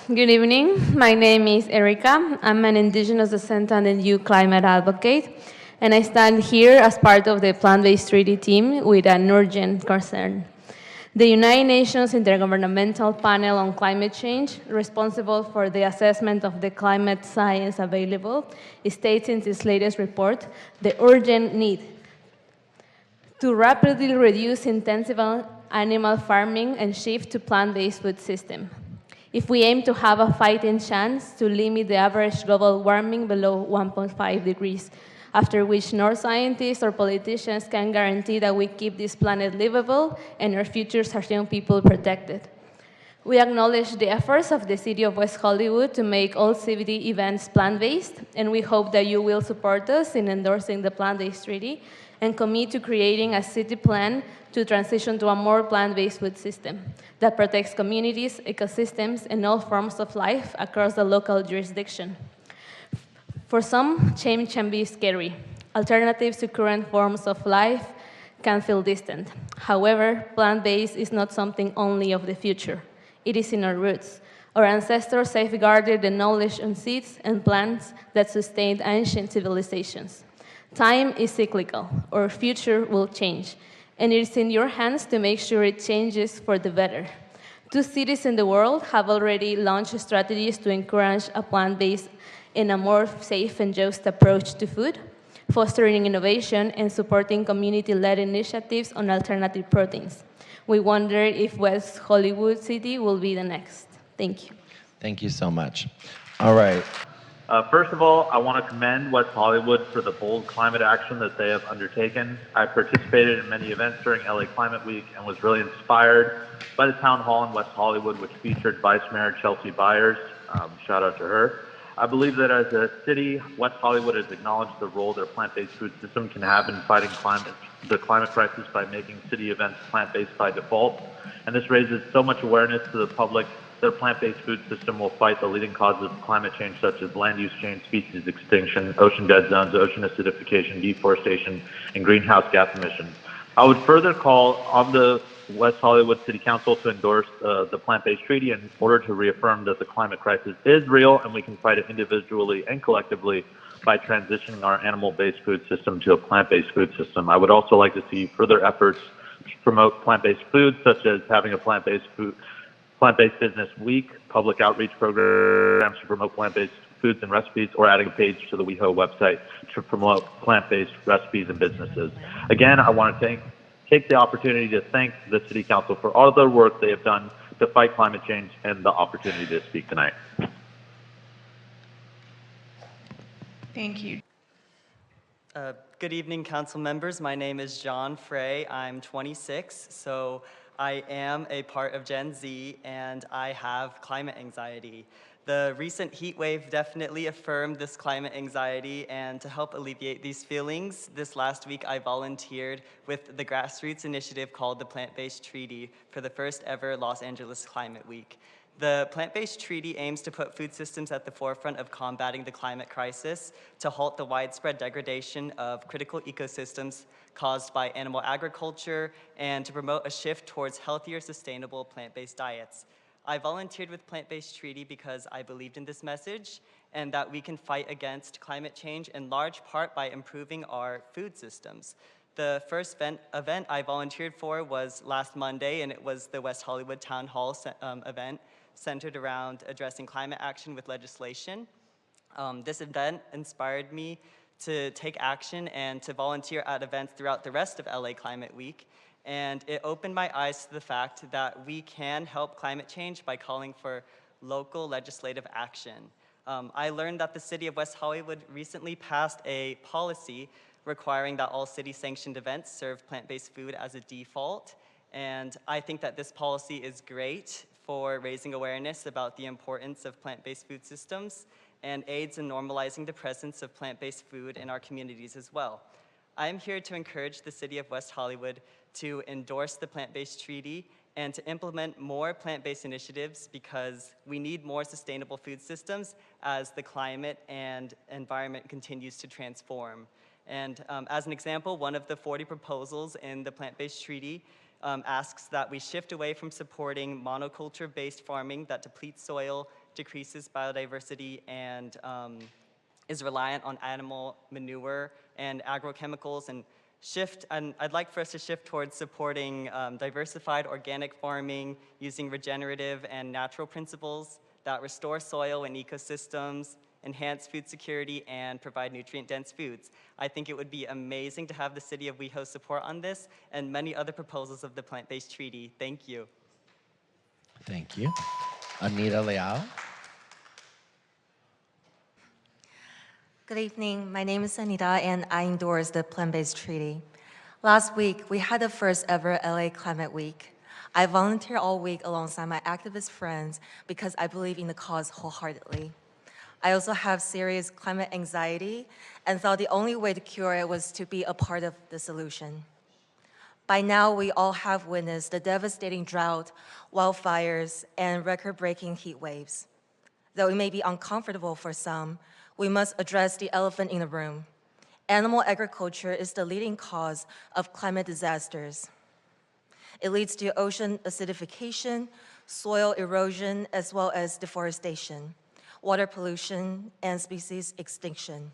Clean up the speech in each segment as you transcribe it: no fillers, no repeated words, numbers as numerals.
Good evening. My name is Erica. I'm an indigenous descendant and youth climate advocate, and I stand here as part of the plant-based treaty team with an urgent concern. The United Nations Intergovernmental Panel on Climate Change, responsible for the assessment of the climate science available, states in its latest report the urgent need to rapidly reduce intensive animal farming and shift to plant-based food system. If we aim to have a fighting chance to limit the average global warming below 1.5 degrees, after which no scientists or politicians can guarantee that we keep this planet livable and our future as young people protected. We acknowledge the efforts of the City of West Hollywood to make all city events plant-based, and we hope that you will support us in endorsing the plant-based treaty and commit to creating a city plan to transition to a more plant-based food system that protects communities, ecosystems, and all forms of life across the local jurisdiction. For some, change can be scary. Alternatives to current forms of life can feel distant. However, plant-based is not something only of the future. It is in our roots. Our ancestors safeguarded the knowledge on seeds and plants that sustained ancient civilizations. Time is cyclical. Our future will change, and it is in your hands to make sure it changes for the better. Two cities in the world have already launched strategies to encourage a plant-based and a more safe and just approach to food, fostering innovation and supporting community-led initiatives on alternative proteins. We wonder if West Hollywood City will be the next. Thank you. Thank you so much. All right. First of all, I want to commend West Hollywood for the bold climate action that they have undertaken. I participated in many events during LA Climate Week and was really inspired by the town hall in West Hollywood, which featured Vice Mayor Chelsea Byers. Shout out to her. I believe that as a city, West Hollywood has acknowledged the role their plant-based food system can have in fighting the climate crisis by making city events plant-based by default. And this raises so much awareness to the public that a plant-based food system will fight the leading causes of climate change, such as land use change, species extinction, ocean dead zones, ocean acidification, deforestation, and greenhouse gas emissions. I would further call on the West Hollywood City Council to endorse the plant-based treaty in order to reaffirm that the climate crisis is real and we can fight it individually and collectively by transitioning our animal-based food system to a plant-based food system. I would also like to see further efforts to promote plant-based foods, such as having a plant-based business week, public outreach programs to promote plant-based foods and recipes, or adding a page to the WeHo website to promote plant-based recipes and businesses. Again, I want to take the opportunity to thank the City Council for all of the work they have done to fight climate change and the opportunity to speak tonight. Thank you. Good evening, council members. My name is John Frey. I'm 26, so I am a part of Gen Z, and I have climate anxiety. The recent heat wave definitely affirmed this climate anxiety, and to help alleviate these feelings, this last week I volunteered with the grassroots initiative called the Plant-Based Treaty for the first ever Los Angeles Climate Week. The plant-based treaty aims to put food systems at the forefront of combating the climate crisis, to halt the widespread degradation of critical ecosystems caused by animal agriculture, and to promote a shift towards healthier, sustainable plant-based diets. I volunteered with Plant-Based Treaty because I believed in this message and that we can fight against climate change in large part by improving our food systems. The first event I volunteered for was last Monday, and it was the West Hollywood Town Hall event centered around addressing climate action with legislation. This event inspired me to take action and to volunteer at events throughout the rest of LA Climate Week. And it opened my eyes to the fact that we can help climate change by calling for local legislative action. I learned that the city of West Hollywood recently passed a policy requiring that all city-sanctioned events serve plant-based food as a default. And I think that this policy is great for raising awareness about the importance of plant-based food systems and aids in normalizing the presence of plant-based food in our communities as well. I am here to encourage the city of West Hollywood to endorse the plant-based treaty and to implement more plant-based initiatives, because we need more sustainable food systems as the climate and environment continues to transform. And as an example, one of the 40 proposals in the plant-based treaty asks that we shift away from supporting monoculture-based farming that depletes soil, decreases biodiversity, and is reliant on animal manure and agrochemicals, and I'd like for us to shift towards supporting diversified organic farming using regenerative and natural principles that restore soil and ecosystems, enhance food security, and provide nutrient-dense foods. I think it would be amazing to have the City of WeHo support on this and many other proposals of the plant-based treaty. Thank you. Thank you. Anita Leal. Good evening. My name is Anita, and I endorse the plant-based treaty. Last week, we had the first ever LA Climate Week. I volunteer all week alongside my activist friends because I believe in the cause wholeheartedly. I also have serious climate anxiety and thought the only way to cure it was to be a part of the solution. By now, we all have witnessed the devastating drought, wildfires, and record-breaking heat waves. Though it may be uncomfortable for some, we must address the elephant in the room. Animal agriculture is the leading cause of climate disasters. It leads to ocean acidification, soil erosion, as well as deforestation, water pollution, and species extinction.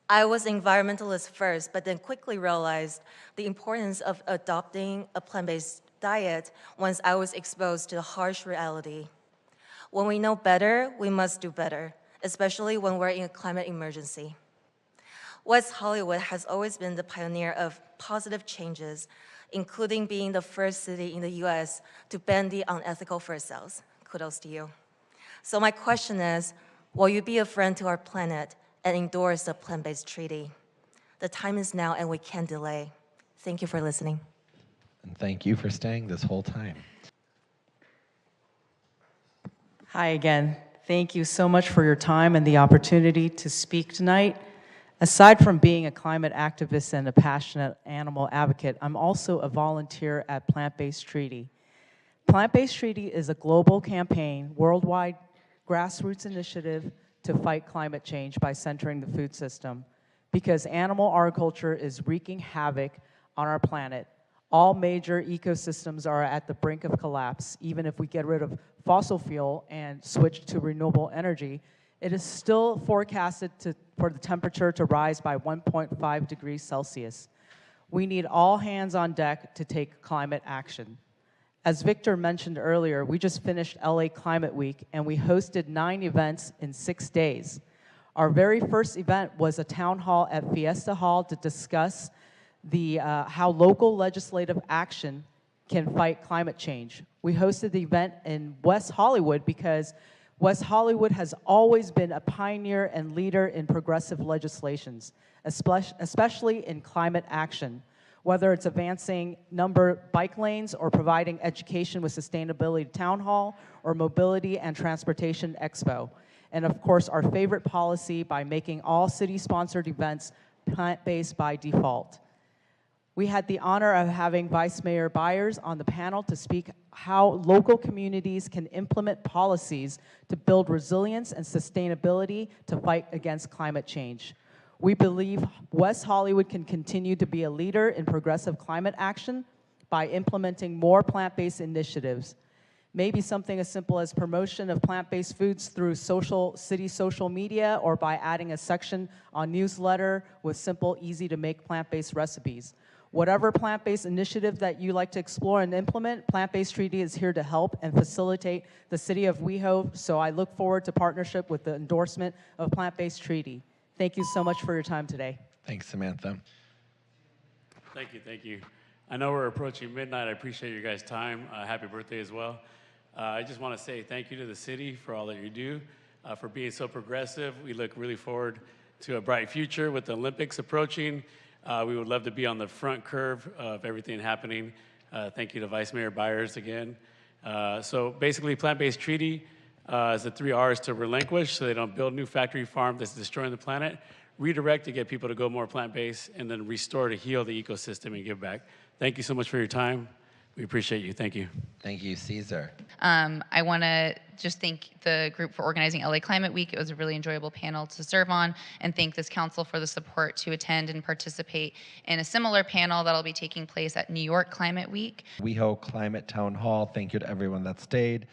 I was an environmentalist first, but then quickly realized the importance of adopting a plant-based diet once I was exposed to the harsh reality. When we know better, we must do better, especially when we're in a climate emergency. West Hollywood has always been the pioneer of positive changes, including being the first city in the US to ban the unethical fur sales. Kudos to you. So my question is, will you be a friend to our planet and endorse the plant-based treaty? The time is now and we can't delay. Thank you for listening. And thank you for staying this whole time. Hi again. Thank you so much for your time and the opportunity to speak tonight. Aside from being a climate activist and a passionate animal advocate, I'm also a volunteer at Plant-Based Treaty. Plant-Based Treaty is a global campaign, worldwide grassroots initiative to fight climate change by centering the food system. Because animal agriculture is wreaking havoc on our planet. All major ecosystems are at the brink of collapse. Even if we get rid of fossil fuel and switch to renewable energy, it is still forecasted for the temperature to rise by 1.5 degrees Celsius. We need all hands on deck to take climate action. As Victor mentioned earlier, we just finished LA Climate Week and we hosted 9 events in 6 days. Our very first event was a town hall at Fiesta Hall to discuss how local legislative action can fight climate change. We hosted the event in West Hollywood because West Hollywood has always been a pioneer and leader in progressive legislations, especially in climate action, whether it's advancing bike lanes or providing education with sustainability town hall or mobility and transportation expo. And of course, our favorite policy by making all city-sponsored events plant-based by default. We had the honor of having Vice Mayor Byers on the panel to speak how local communities can implement policies to build resilience and sustainability to fight against climate change. We believe West Hollywood can continue to be a leader in progressive climate action by implementing more plant-based initiatives. Maybe something as simple as promotion of plant-based foods through city social media or by adding a section on newsletter with simple, easy-to-make plant-based recipes. Whatever plant-based initiative that you like to explore and implement, Plant-Based Treaty is here to help and facilitate the City of WeHo, so I look forward to partnership with the endorsement of Plant-Based Treaty. Thank you so much for your time today. Thanks, Samantha. Thank you, thank you. I know we're approaching midnight. I appreciate your guys' time. Happy birthday as well. I just want to say thank you to the city for all that you do, for being so progressive. We look really forward to a bright future with the Olympics approaching. We would love to be on the front curve of everything happening. Thank you to Vice Mayor Byers again. So basically, Plant-Based Treaty is the 3 R's to relinquish, so they don't build new factory farm that's destroying the planet, redirect to get people to go more plant-based, and then restore to heal the ecosystem and give back. Thank you so much for your time. We appreciate you. Thank you. Thank you, Caesar. I want to just thank the group for organizing LA Climate Week. It was a really enjoyable panel to serve on, and thank this council for the support to attend and participate in a similar panel that'll be taking place at New York Climate Week. WeHo Climate Town Hall. Thank you to everyone that stayed.